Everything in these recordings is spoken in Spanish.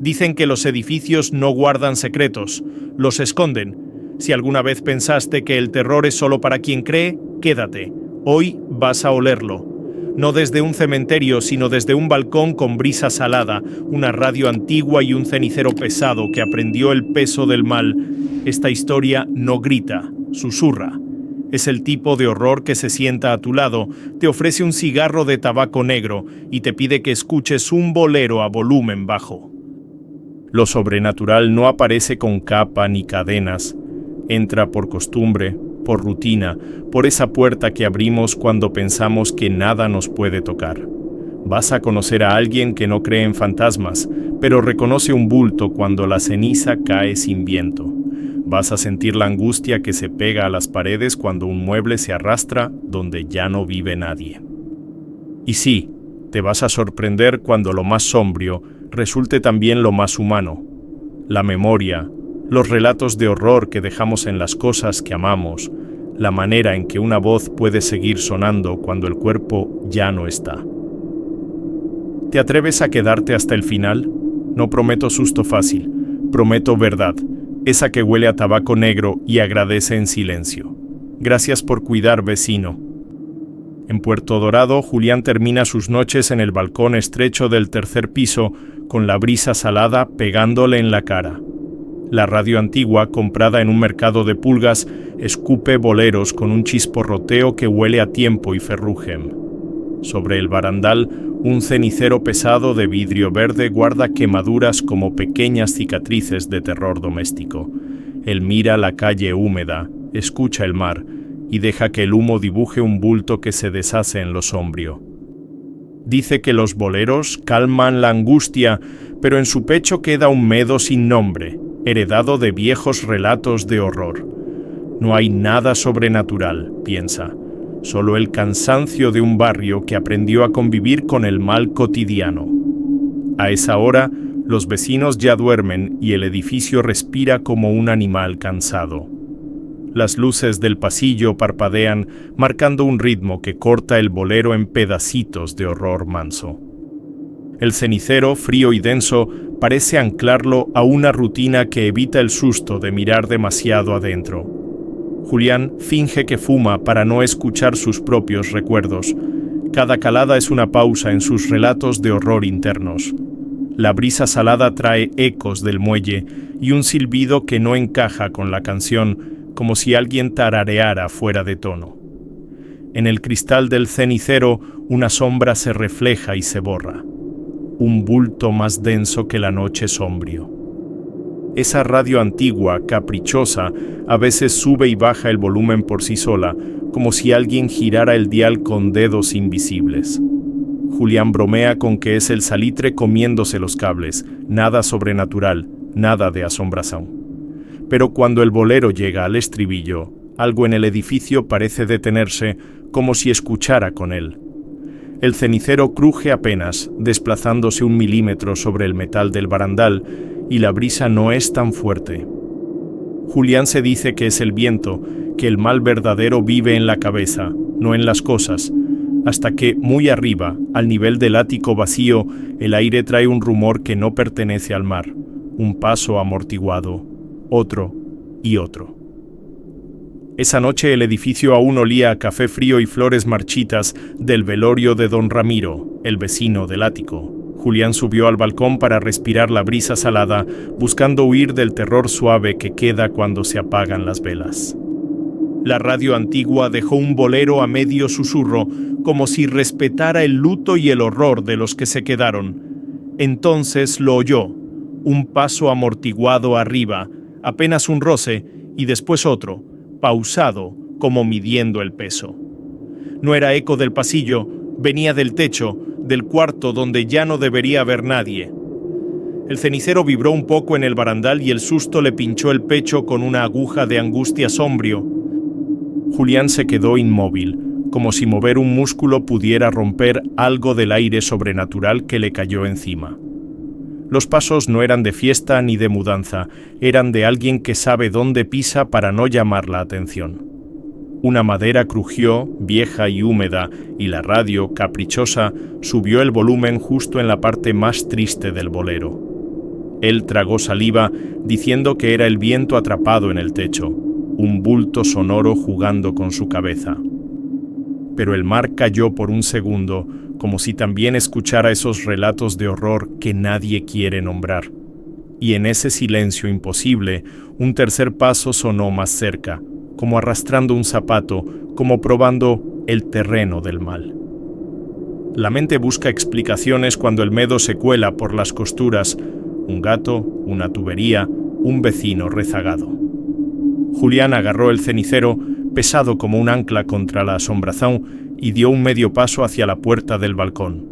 Dicen que los edificios no guardan secretos, los esconden. Si alguna vez pensaste que el terror es solo para quien cree, quédate. Hoy vas a olerlo. No desde un cementerio, sino desde un balcón con brisa salada, una radio antigua y un cenicero pesado que aprendió el peso del mal. Esta historia no grita, susurra. Es el tipo de horror que se sienta a tu lado, te ofrece un cigarro de tabaco negro y te pide que escuches un bolero a volumen bajo. Lo sobrenatural no aparece con capa ni cadenas. Entra por costumbre, por rutina, por esa puerta que abrimos cuando pensamos que nada nos puede tocar. Vas a conocer a alguien que no cree en fantasmas, pero reconoce un bulto cuando la ceniza cae sin viento. Vas a sentir la angustia que se pega a las paredes cuando un mueble se arrastra donde ya no vive nadie. Y sí, te vas a sorprender cuando lo más sombrío resulte también lo más humano. La memoria, los relatos de horror que dejamos en las cosas que amamos, la manera en que una voz puede seguir sonando cuando el cuerpo ya no está. ¿Te atreves a quedarte hasta el final? No prometo susto fácil, prometo verdad, esa que huele a tabaco negro y agradece en silencio. Gracias por cuidar, vecino. En Puerto Dorado, Julián termina sus noches en el balcón estrecho del tercer piso, con la brisa salada pegándole en la cara. La radio antigua, comprada en un mercado de pulgas, escupe boleros con un chisporroteo que huele a tiempo y ferrujem. Sobre el barandal, un cenicero pesado de vidrio verde guarda quemaduras como pequeñas cicatrices de terror doméstico. Él mira la calle húmeda, escucha el mar y deja que el humo dibuje un bulto que se deshace en lo sombrío. Dice que los boleros calman la angustia, pero en su pecho queda un medo sin nombre, heredado de viejos relatos de horror. No hay nada sobrenatural, piensa, solo el cansancio de un barrio que aprendió a convivir con el mal cotidiano. A esa hora, los vecinos ya duermen y el edificio respira como un animal cansado. Las luces del pasillo parpadean, marcando un ritmo que corta el bolero en pedacitos de horror manso. El cenicero, frío y denso, parece anclarlo a una rutina que evita el susto de mirar demasiado adentro. Julián finge que fuma para no escuchar sus propios recuerdos. Cada calada es una pausa en sus relatos de horror internos. La brisa salada trae ecos del muelle y un silbido que no encaja con la canción, como si alguien tarareara fuera de tono. En el cristal del cenicero, una sombra se refleja y se borra. Un bulto más denso que la noche sombrío. Esa radio antigua, caprichosa, a veces sube y baja el volumen por sí sola, como si alguien girara el dial con dedos invisibles. Julián bromea con que es el salitre comiéndose los cables, nada sobrenatural, nada de asombración. Pero cuando el bolero llega al estribillo, algo en el edificio parece detenerse, como si escuchara con él. El cenicero cruje apenas, desplazándose 1 milímetro sobre el metal del barandal, y la brisa no es tan fuerte. Julián se dice que es el viento, que el mal verdadero vive en la cabeza, no en las cosas, hasta que, muy arriba, al nivel del ático vacío, el aire trae un rumor que no pertenece al mar, un paso amortiguado, otro y otro. Esa noche el edificio aún olía a café frío y flores marchitas del velorio de don Ramiro, el vecino del ático. Julián subió al balcón para respirar la brisa salada, buscando huir del terror suave que queda cuando se apagan las velas. La radio antigua dejó un bolero a medio susurro, como si respetara el luto y el horror de los que se quedaron. Entonces lo oyó, un paso amortiguado arriba, apenas un roce, y después otro, pausado, como midiendo el peso. No era eco del pasillo, venía del techo, del cuarto donde ya no debería haber nadie. El cenicero vibró un poco en el barandal y el susto le pinchó el pecho con una aguja de angustia sombrío. Julián se quedó inmóvil, como si mover un músculo pudiera romper algo del aire sobrenatural que le cayó encima. Los pasos no eran de fiesta ni de mudanza, eran de alguien que sabe dónde pisa para no llamar la atención. Una madera crujió, vieja y húmeda, y la radio, caprichosa, subió el volumen justo en la parte más triste del bolero. Él tragó saliva, diciendo que era el viento atrapado en el techo, un bulto sonoro jugando con su cabeza. Pero el mar cayó por un segundo, como si también escuchara esos relatos de horror que nadie quiere nombrar. Y en ese silencio imposible, un tercer paso sonó más cerca, como arrastrando un zapato, como probando el terreno del mal. La mente busca explicaciones cuando el miedo se cuela por las costuras, un gato, una tubería, un vecino rezagado. Julián agarró el cenicero, pesado como un ancla contra la asombración, y dio un medio paso hacia la puerta del balcón.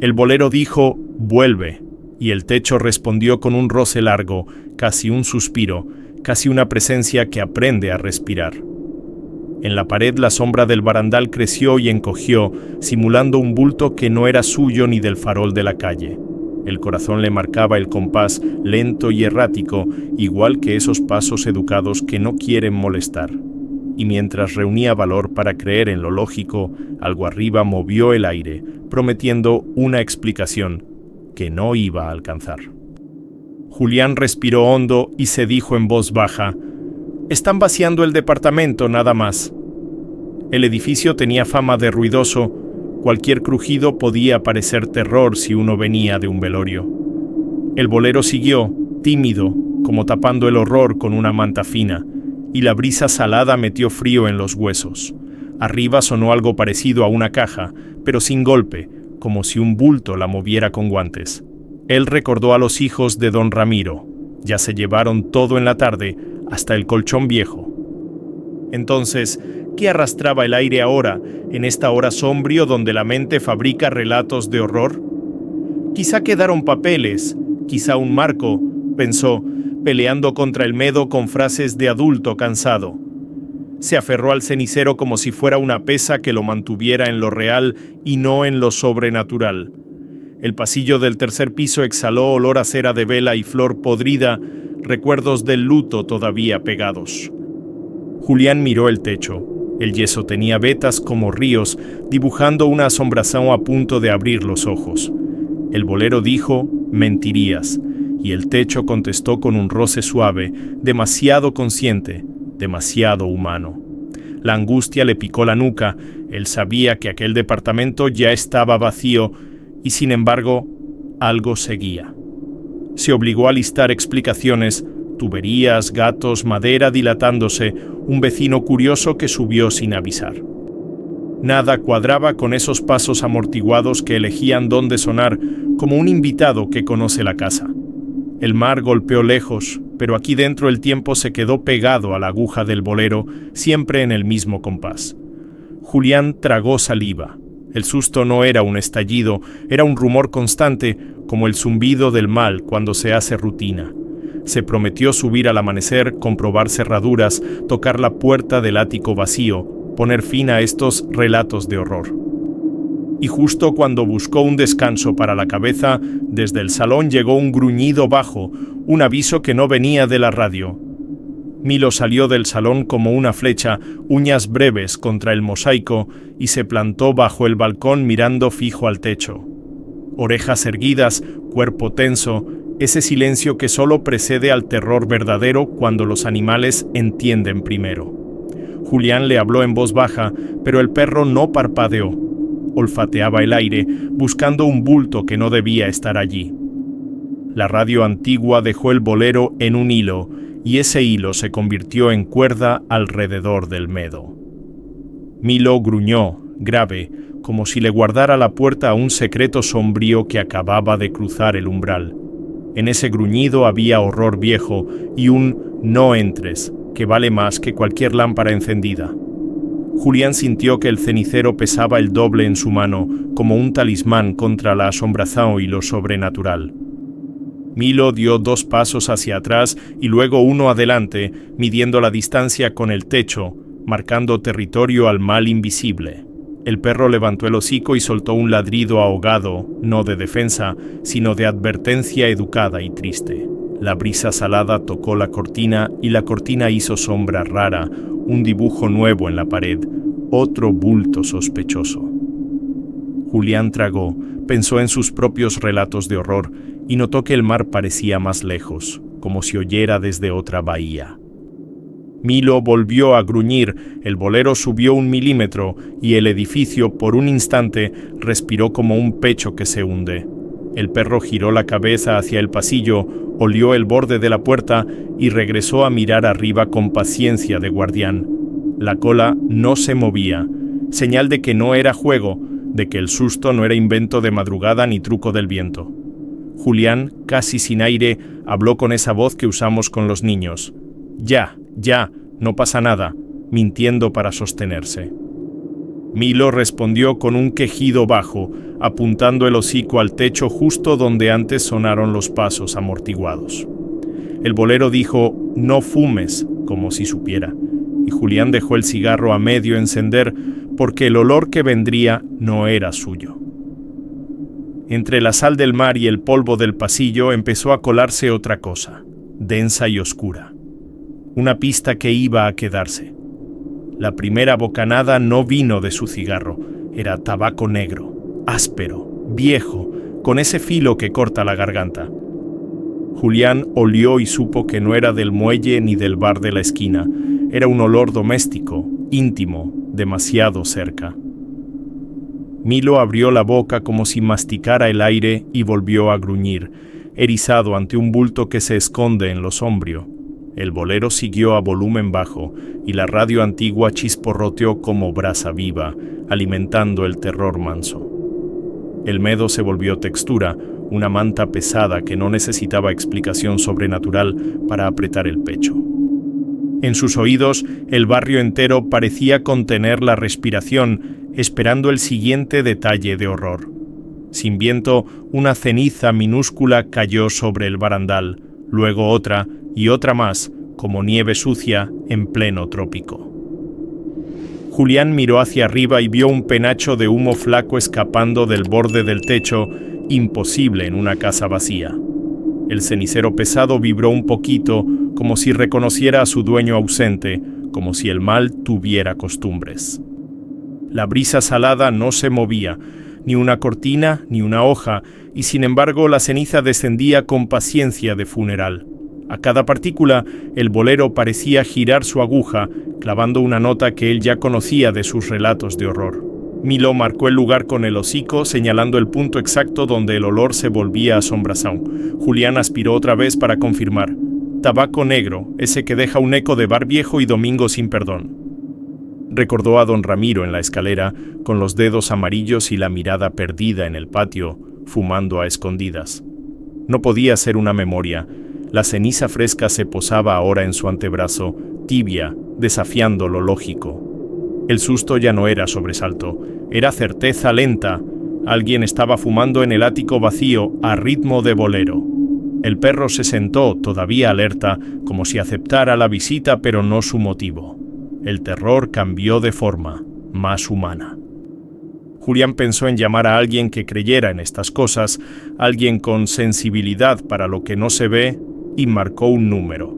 El bolero dijo «vuelve», y el techo respondió con un roce largo, casi un suspiro, casi una presencia que aprende a respirar. En la pared la sombra del barandal creció y encogió, simulando un bulto que no era suyo ni del farol de la calle. El corazón le marcaba el compás, lento y errático, igual que esos pasos educados que no quieren molestar. Y mientras reunía valor para creer en lo lógico, algo arriba movió el aire, prometiendo una explicación que no iba a alcanzar. Julián respiró hondo y se dijo en voz baja: «Están vaciando el departamento nada más». El edificio tenía fama de ruidoso. Cualquier crujido podía parecer terror si uno venía de un velorio. El bolero siguió, tímido, como tapando el horror con una manta fina, y la brisa salada metió frío en los huesos. Arriba sonó algo parecido a una caja, pero sin golpe, como si un bulto la moviera con guantes. Él recordó a los hijos de don Ramiro. Ya se llevaron todo en la tarde, hasta el colchón viejo. Entonces, ¿qué arrastraba el aire ahora, en esta hora sombrío donde la mente fabrica relatos de horror? Quizá quedaron papeles, quizá un marco, pensó, peleando contra el miedo con frases de adulto cansado. Se aferró al cenicero como si fuera una pesa que lo mantuviera en lo real y no en lo sobrenatural. El pasillo del tercer piso exhaló olor a cera de vela y flor podrida, recuerdos del luto todavía pegados. Julián miró el techo. El yeso tenía vetas como ríos, dibujando una asombración a punto de abrir los ojos. El bolero dijo, «mentirías», y el techo contestó con un roce suave, demasiado consciente, demasiado humano. La angustia le picó la nuca. Él sabía que aquel departamento ya estaba vacío, y sin embargo, algo seguía. Se obligó a listar explicaciones: tuberías, gatos, madera dilatándose, un vecino curioso que subió sin avisar. Nada cuadraba con esos pasos amortiguados que elegían dónde sonar, como un invitado que conoce la casa. El mar golpeó lejos, pero aquí dentro el tiempo se quedó pegado a la aguja del bolero, siempre en el mismo compás. Julián tragó saliva. El susto no era un estallido, era un rumor constante, como el zumbido del mal cuando se hace rutina. Se prometió subir al amanecer, comprobar cerraduras, tocar la puerta del ático vacío, poner fin a estos relatos de horror. Y justo cuando buscó un descanso para la cabeza, desde el salón llegó un gruñido bajo, un aviso que no venía de la radio. Milo salió del salón como una flecha, uñas breves contra el mosaico, y se plantó bajo el balcón mirando fijo al techo. Orejas erguidas, cuerpo tenso, ese silencio que solo precede al terror verdadero cuando los animales entienden primero. Julián le habló en voz baja, pero el perro no parpadeó. Olfateaba el aire, buscando un bulto que no debía estar allí. La radio antigua dejó el bolero en un hilo, y ese hilo se convirtió en cuerda alrededor del medo. Milo gruñó, grave, como si le guardara la puerta a un secreto sombrío que acababa de cruzar el umbral. En ese gruñido había horror viejo y un «no entres», que vale más que cualquier lámpara encendida. Julián sintió que el cenicero pesaba el doble en su mano, como un talismán contra la asombración y lo sobrenatural. Milo dio 2 pasos hacia atrás y luego 1 adelante, midiendo la distancia con el techo, marcando territorio al mal invisible. El perro levantó el hocico y soltó un ladrido ahogado, no de defensa, sino de advertencia educada y triste. La brisa salada tocó la cortina y la cortina hizo sombra rara, un dibujo nuevo en la pared, otro bulto sospechoso. Julián tragó, Pensó en sus propios relatos de horror y notó que el mar parecía más lejos, como si oyera desde otra bahía. Milo volvió a gruñir, el bolero subió 1 milímetro y el edificio, por un instante, respiró como un pecho que se hunde. El perro giró la cabeza hacia el pasillo, olió el borde de la puerta y regresó a mirar arriba con paciencia de guardián. La cola no se movía, señal de que no era juego, de que el susto no era invento de madrugada ni truco del viento. Julián, casi sin aire, habló con esa voz que usamos con los niños. Ya, no pasa nada, mintiendo para sostenerse. Milo respondió con un quejido bajo, apuntando el hocico al techo justo donde antes sonaron los pasos amortiguados. El bolero dijo, no fumes, como si supiera, y Julián dejó el cigarro a medio encender porque el olor que vendría no era suyo. Entre la sal del mar y el polvo del pasillo empezó a colarse otra cosa, densa y oscura. Una pista que iba a quedarse. La primera bocanada no vino de su cigarro, era tabaco negro, áspero, viejo, con ese filo que corta la garganta. Julián olió y supo que no era del muelle ni del bar de la esquina, era un olor doméstico, íntimo, demasiado cerca. Milo abrió la boca como si masticara el aire y volvió a gruñir, erizado ante un bulto que se esconde en lo sombrío. El bolero siguió a volumen bajo y la radio antigua chisporroteó como brasa viva, alimentando el terror manso. El medo se volvió textura, una manta pesada que no necesitaba explicación sobrenatural para apretar el pecho. En sus oídos, el barrio entero parecía contener la respiración, esperando el siguiente detalle de horror. Sin viento, una ceniza minúscula cayó sobre el barandal, luego otra y otra más, como nieve sucia en pleno trópico. Julián miró hacia arriba y vio un penacho de humo flaco escapando del borde del techo, imposible en una casa vacía. El cenicero pesado vibró un poquito, como si reconociera a su dueño ausente, como si el mal tuviera costumbres. La brisa salada no se movía, ni una cortina, ni una hoja, y sin embargo la ceniza descendía con paciencia de funeral. A cada partícula, el bolero parecía girar su aguja, clavando una nota que él ya conocía de sus relatos de horror. Milo marcó el lugar con el hocico, señalando el punto exacto donde el olor se volvía asombración. Julián aspiró otra vez para confirmar. Tabaco negro, ese que deja un eco de bar viejo y domingo sin perdón. Recordó a don Ramiro en la escalera, con los dedos amarillos y la mirada perdida en el patio, fumando a escondidas. No podía ser una memoria. La ceniza fresca se posaba ahora en su antebrazo, tibia, desafiando lo lógico. El susto ya no era sobresalto, era certeza lenta. Alguien estaba fumando en el ático vacío a ritmo de bolero. El perro se sentó, todavía alerta, como si aceptara la visita pero no su motivo. El terror cambió de forma, más humana. Julián pensó en llamar a alguien que creyera en estas cosas, alguien con sensibilidad para lo que no se ve, y marcó un número.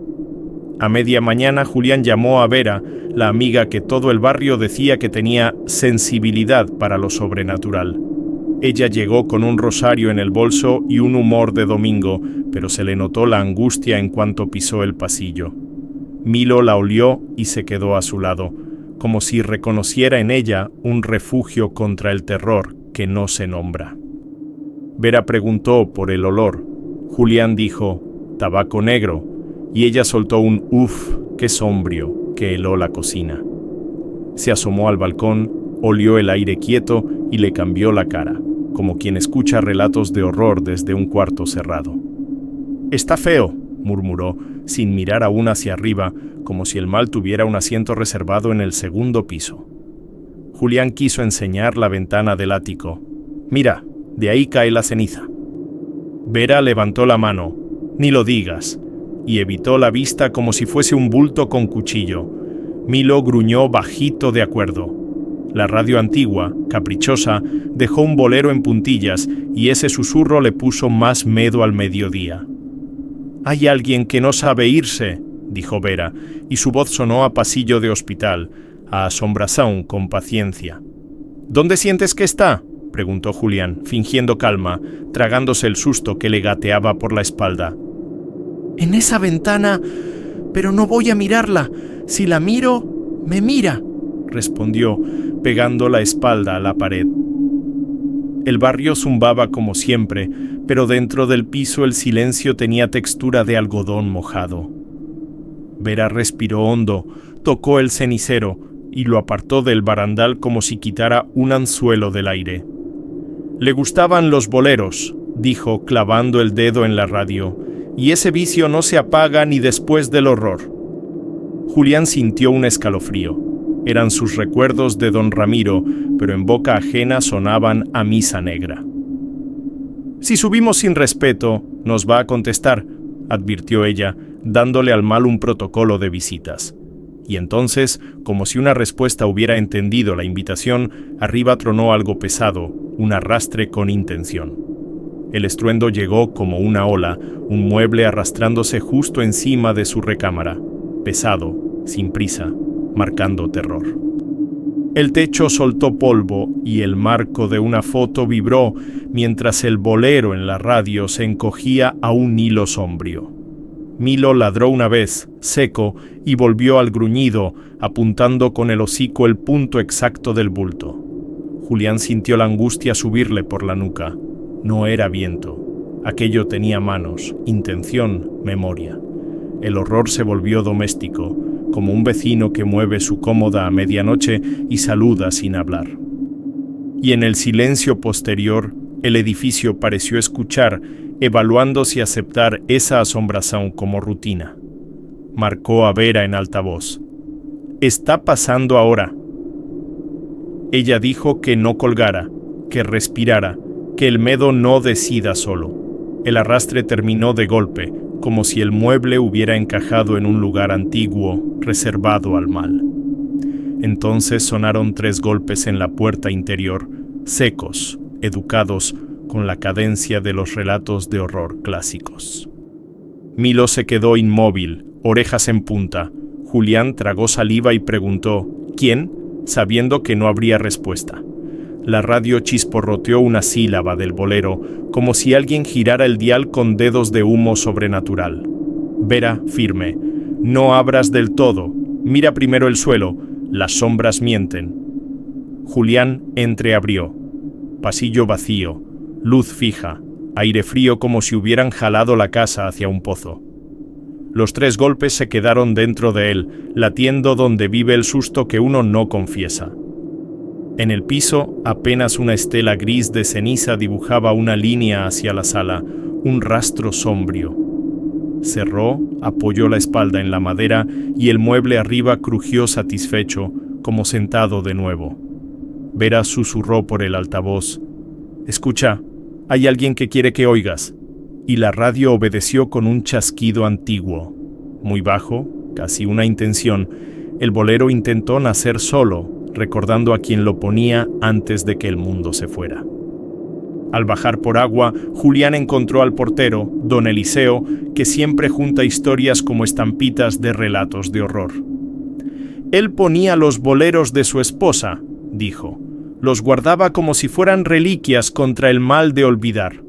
A media mañana Julián llamó a Vera, la amiga que todo el barrio decía que tenía sensibilidad para lo sobrenatural. Ella llegó con un rosario en el bolso y un humor de domingo, pero se le notó la angustia en cuanto pisó el pasillo. Milo la olió y se quedó a su lado, como si reconociera en ella un refugio contra el terror que no se nombra. Vera preguntó por el olor. Julián dijo, tabaco negro, y ella soltó un uf, qué sombrío, que heló la cocina. Se asomó al balcón, olió el aire quieto y le cambió la cara, como quien escucha relatos de horror desde un cuarto cerrado. «Está feo», murmuró, sin mirar aún hacia arriba, como si el mal tuviera un asiento reservado en el segundo piso. Julián quiso enseñar la ventana del ático. «Mira, de ahí cae la ceniza». Vera levantó la mano. «Ni lo digas», y evitó la vista como si fuese un bulto con cuchillo. Milo gruñó bajito de acuerdo. La radio antigua, caprichosa, dejó un bolero en puntillas y ese susurro le puso más miedo al mediodía. «Hay alguien que no sabe irse», dijo Vera, y su voz sonó a pasillo de hospital, a asombración con paciencia. «¿Dónde sientes que está?», preguntó Julián, fingiendo calma, tragándose el susto que le gateaba por la espalda. En esa ventana, pero no voy a mirarla. Si la miro, me mira, respondió, pegando la espalda a la pared. El barrio zumbaba como siempre, pero dentro del piso el silencio tenía textura de algodón mojado. Vera respiró hondo, tocó el cenicero y lo apartó del barandal como si quitara un anzuelo del aire. Le gustaban los boleros, dijo clavando el dedo en la radio, y ese vicio no se apaga ni después del horror. Julián sintió un escalofrío. Eran sus recuerdos de don Ramiro, pero en boca ajena sonaban a misa negra. Si subimos sin respeto, nos va a contestar, advirtió ella, dándole al mal un protocolo de visitas. Y entonces, como si una respuesta hubiera entendido la invitación, arriba tronó algo pesado, un arrastre con intención. El estruendo llegó como una ola, un mueble arrastrándose justo encima de su recámara, pesado, sin prisa, marcando terror. El techo soltó polvo y el marco de una foto vibró mientras el bolero en la radio se encogía a un hilo sombrío. Milo ladró una vez, seco, y volvió al gruñido, apuntando con el hocico el punto exacto del bulto. Julián sintió la angustia subirle por la nuca. No era viento. Aquello tenía manos, intención, memoria. El horror se volvió doméstico, como un vecino que mueve su cómoda a medianoche y saluda sin hablar. Y en el silencio posterior, el edificio pareció escuchar, evaluando si aceptar esa asombración como rutina. Marcó a Vera en altavoz. «Está pasando ahora». Ella dijo que no colgara, que respirara, que el miedo no decida solo. El arrastre terminó de golpe, como si el mueble hubiera encajado en un lugar antiguo, reservado al mal. Entonces sonaron 3 golpes en la puerta interior, secos, educados, con la cadencia de los relatos de horror clásicos. Milo se quedó inmóvil, orejas en punta. Julián tragó saliva y preguntó «¿Quién?», sabiendo que no habría respuesta. La radio chisporroteó una sílaba del bolero, como si alguien girara el dial con dedos de humo sobrenatural. Vera, firme. «No abras del todo. Mira primero el suelo. Las sombras mienten». Julián entreabrió. Pasillo vacío. Luz fija, aire frío como si hubieran jalado la casa hacia un pozo. Los 3 golpes se quedaron dentro de él, latiendo donde vive el susto que uno no confiesa. En el piso, apenas una estela gris de ceniza dibujaba una línea hacia la sala, un rastro sombrío. Cerró, apoyó la espalda en la madera y el mueble arriba crujió satisfecho, como sentado de nuevo. Vera susurró por el altavoz: «Escucha, hay alguien que quiere que oigas». Y la radio obedeció con un chasquido antiguo. Muy bajo, casi una intención, el bolero intentó nacer solo, recordando a quien lo ponía antes de que el mundo se fuera. Al bajar por agua, Julián encontró al portero, don Eliseo, que siempre junta historias como estampitas de relatos de horror. «Él ponía los boleros de su esposa», dijo. «Los guardaba como si fueran reliquias contra el mal de olvidar».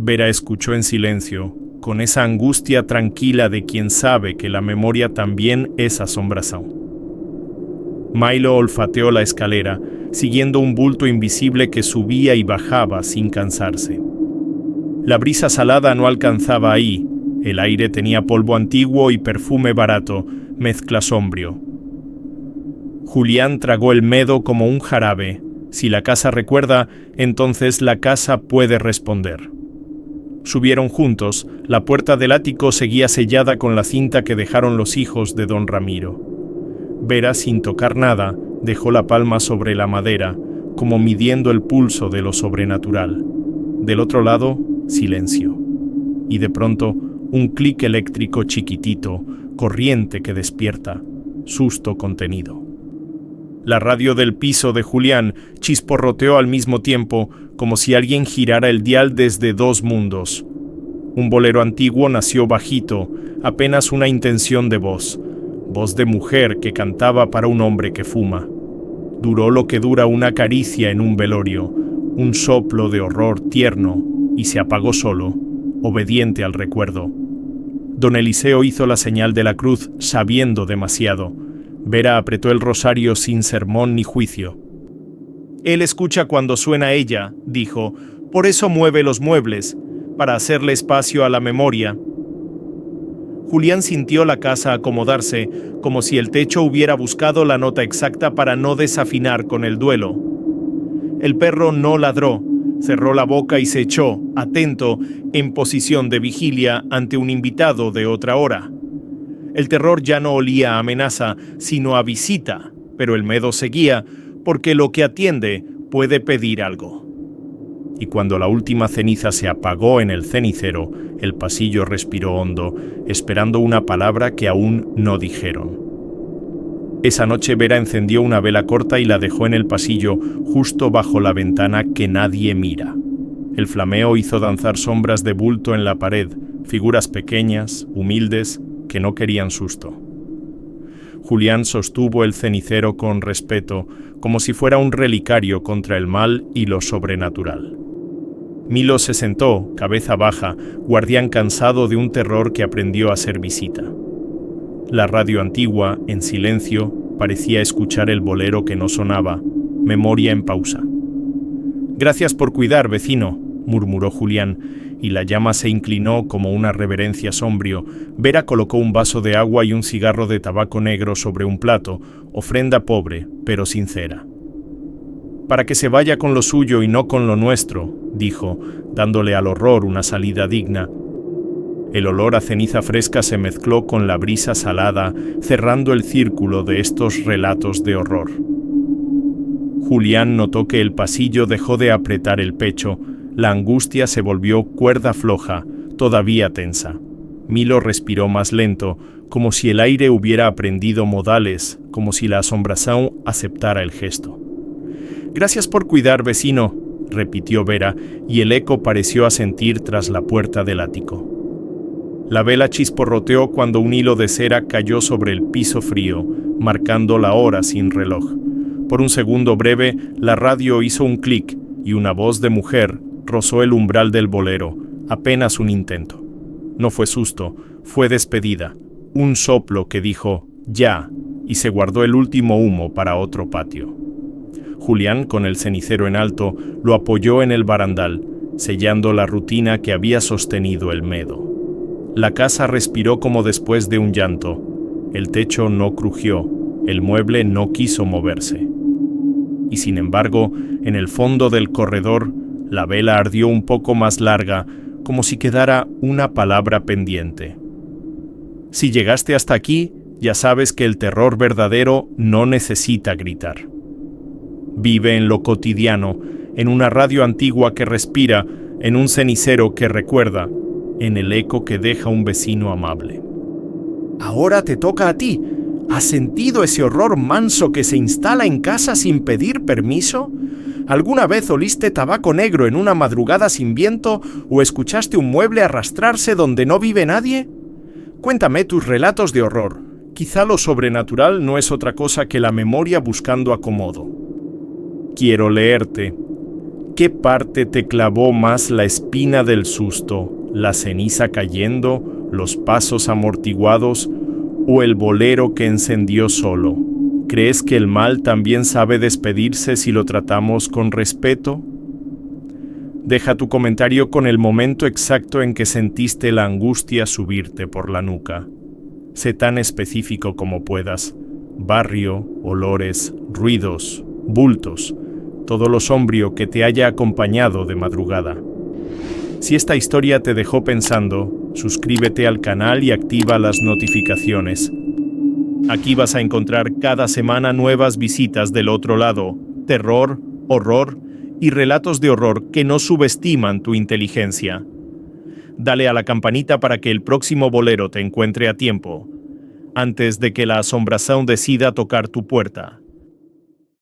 Vera escuchó en silencio, con esa angustia tranquila de quien sabe que la memoria también es asombración. Milo olfateó la escalera, siguiendo un bulto invisible que subía y bajaba sin cansarse. La brisa salada no alcanzaba ahí, el aire tenía polvo antiguo y perfume barato, mezcla sombrío. Julián tragó el medo como un jarabe. Si la casa recuerda, entonces la casa puede responder. Subieron juntos, la puerta del ático seguía sellada con la cinta que dejaron los hijos de don Ramiro. Vera, sin tocar nada, dejó la palma sobre la madera, como midiendo el pulso de lo sobrenatural. Del otro lado, silencio. Y de pronto, un clic eléctrico chiquitito, corriente que despierta, susto contenido. La radio del piso de Julián chisporroteó al mismo tiempo, como si alguien girara el dial desde 2 mundos. Un bolero antiguo nació bajito, apenas una intención de voz de mujer que cantaba para un hombre que fuma. Duró lo que dura una caricia en un velorio, un soplo de horror tierno, y se apagó solo, obediente al recuerdo. Don Eliseo hizo la señal de la cruz sabiendo demasiado. Vera apretó el rosario sin sermón ni juicio. Él escucha cuando suena ella, dijo, por eso mueve los muebles, para hacerle espacio a la memoria. Julián sintió la casa acomodarse, como si el techo hubiera buscado la nota exacta para no desafinar con el duelo. El perro no ladró, cerró la boca y se echó, atento, en posición de vigilia ante un invitado de otra hora. El terror ya no olía a amenaza, sino a visita, pero el miedo seguía, porque lo que atiende puede pedir algo. Y cuando la última ceniza se apagó en el cenicero, el pasillo respiró hondo, esperando una palabra que aún no dijeron. Esa noche Vera encendió una vela corta y la dejó en el pasillo, justo bajo la ventana que nadie mira. El flameo hizo danzar sombras de bulto en la pared, figuras pequeñas, humildes, que no querían susto. Julián sostuvo el cenicero con respeto, como si fuera un relicario contra el mal y lo sobrenatural. Milo se sentó, cabeza baja, guardián cansado de un terror que aprendió a ser visita. La radio antigua, en silencio, parecía escuchar el bolero que no sonaba, memoria en pausa. «Gracias por cuidar, vecino», murmuró Julián, y la llama se inclinó como una reverencia sombrío. Vera colocó un vaso de agua y un cigarro de tabaco negro sobre un plato, ofrenda pobre, pero sincera. «Para que se vaya con lo suyo y no con lo nuestro», dijo, dándole al horror una salida digna. El olor a ceniza fresca se mezcló con la brisa salada, cerrando el círculo de estos relatos de horror. Julián notó que el pasillo dejó de apretar el pecho, la angustia se volvió cuerda floja, todavía tensa. Milo respiró más lento, como si el aire hubiera aprendido modales, como si la asombración aceptara el gesto. «Gracias por cuidar, vecino», repitió Vera, y el eco pareció asentir tras la puerta del ático. La vela chisporroteó cuando un hilo de cera cayó sobre el piso frío, marcando la hora sin reloj. Por un segundo breve, la radio hizo un clic y una voz de mujer rozó el umbral del bolero, apenas un intento. No fue susto, fue despedida, un soplo que dijo «ya» y se guardó el último humo para otro patio. Julián, con el cenicero en alto, lo apoyó en el barandal, sellando la rutina que había sostenido el miedo. La casa respiró como después de un llanto. El techo no crujió, el mueble no quiso moverse. Y sin embargo, en el fondo del corredor, la vela ardió un poco más larga, como si quedara una palabra pendiente. Si llegaste hasta aquí, ya sabes que el terror verdadero no necesita gritar. Vive en lo cotidiano, en una radio antigua que respira, en un cenicero que recuerda, en el eco que deja un vecino amable. Ahora te toca a ti. ¿Has sentido ese horror manso que se instala en casa sin pedir permiso? ¿Alguna vez oliste tabaco negro en una madrugada sin viento o escuchaste un mueble arrastrarse donde no vive nadie? Cuéntame tus relatos de horror. Quizá lo sobrenatural no es otra cosa que la memoria buscando acomodo. Quiero leerte. ¿Qué parte te clavó más la espina del susto? ¿La ceniza cayendo, los pasos amortiguados o el bolero que encendió solo? ¿Crees que el mal también sabe despedirse si lo tratamos con respeto? Deja tu comentario con el momento exacto en que sentiste la angustia subirte por la nuca. Sé tan específico como puedas. Barrio, olores, ruidos, bultos, todo lo sombrío que te haya acompañado de madrugada. Si esta historia te dejó pensando, suscríbete al canal y activa las notificaciones. Aquí vas a encontrar cada semana nuevas visitas del otro lado, terror, horror y relatos de horror que no subestiman tu inteligencia. Dale a la campanita para que el próximo bolero te encuentre a tiempo, antes de que la asombración decida tocar tu puerta.